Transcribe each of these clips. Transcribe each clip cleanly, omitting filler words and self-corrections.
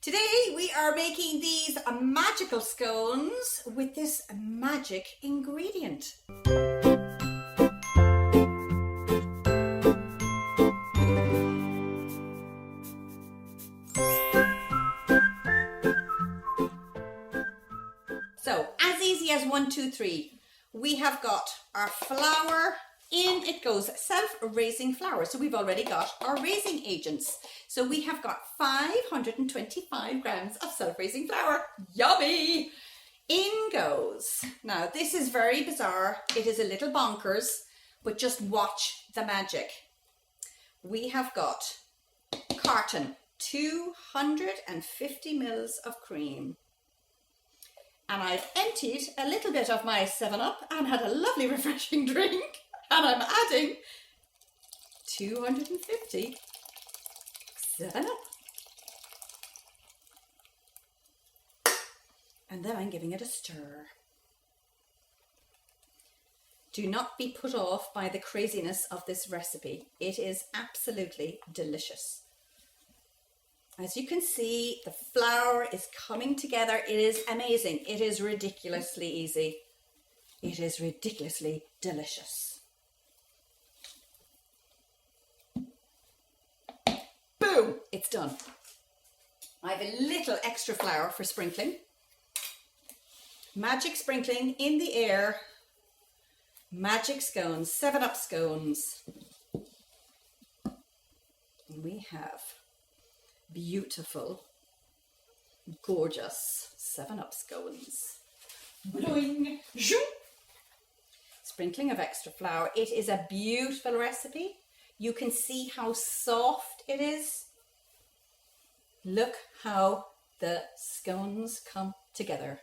Today we are making these magical scones with this magic ingredient. So, as easy as 1, 2, 3, we have got our flour. In it goes self-raising flour. So we've already got our raising agents. So we have got 525 grams of self-raising flour. Yummy! In goes. Now this is very bizarre. It is a little bonkers, but just watch the magic. We have got carton 250 mils of cream. And I've emptied a little bit of my 7-Up and had a lovely refreshing drink. And I'm adding 250 7-Up. And then I'm giving it a stir. Do not be put off by the craziness of this recipe. It is absolutely delicious. As you can see, the flour is coming together. It is amazing. It is ridiculously easy. It is ridiculously delicious. Boom, it's done. I have a little extra flour for sprinkling. Magic sprinkling in the air. Magic scones, 7-Up scones. And we have beautiful, gorgeous 7-Up scones. Boing. Sprinkling of extra flour. It is a beautiful recipe. You can see how soft it is. Look how the scones come together.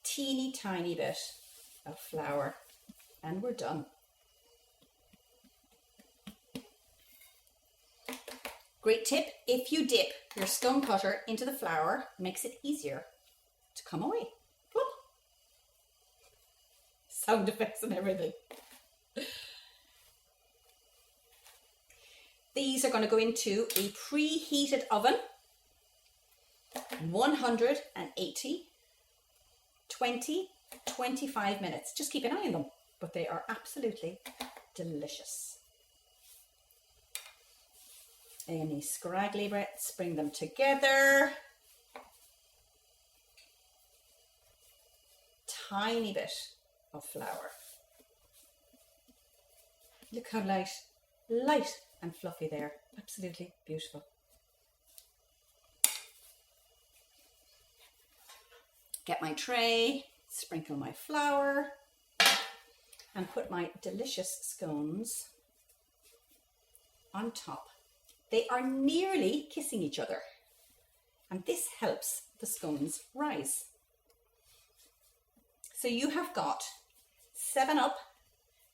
Teeny tiny bit of flour and we're done. Great tip, if you dip your scone cutter into the flour, it makes it easier to come away. Plop. Sound effects and everything. These are going to go into a preheated oven, 180, 25 minutes. Just keep an eye on them, but they are absolutely delicious. Any scraggly bits, bring them together. Tiny bit of flour. Look how light and fluffy there. Absolutely beautiful. Get my tray, sprinkle my flour, and put my delicious scones on top. They are nearly kissing each other, and this helps the scones rise. So you have got 7-Up,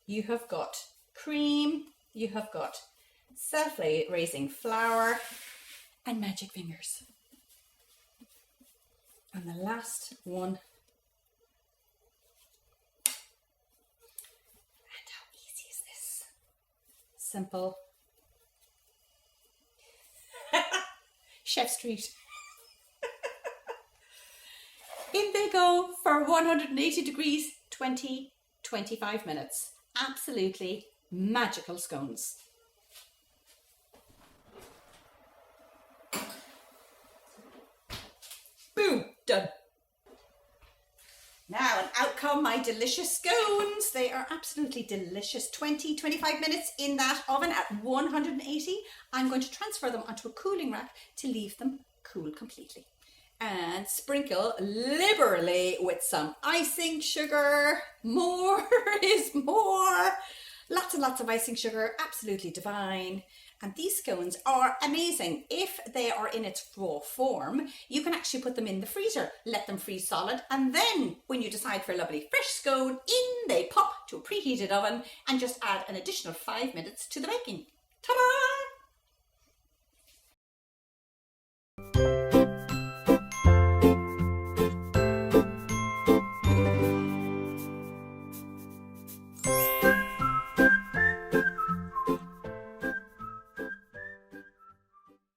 you have got cream, you have got self-raising flour and magic fingers. And the last one. And how easy is this? Simple. Chef's treat. In they go for 180 degrees, 25 minutes. Absolutely magical scones. Boom, done. Now, and out come my delicious scones. They are absolutely delicious. 25 minutes in that oven at 180. I'm going to transfer them onto a cooling rack to leave them cool completely. And sprinkle liberally with some icing sugar. More is more. Lots and lots of icing sugar, absolutely divine. And these scones are amazing. If they are in its raw form, you can actually put them in the freezer, let them freeze solid, and then when you decide for a lovely fresh scone, in they pop to a preheated oven and just add an additional 5 minutes to the baking. Ta-da!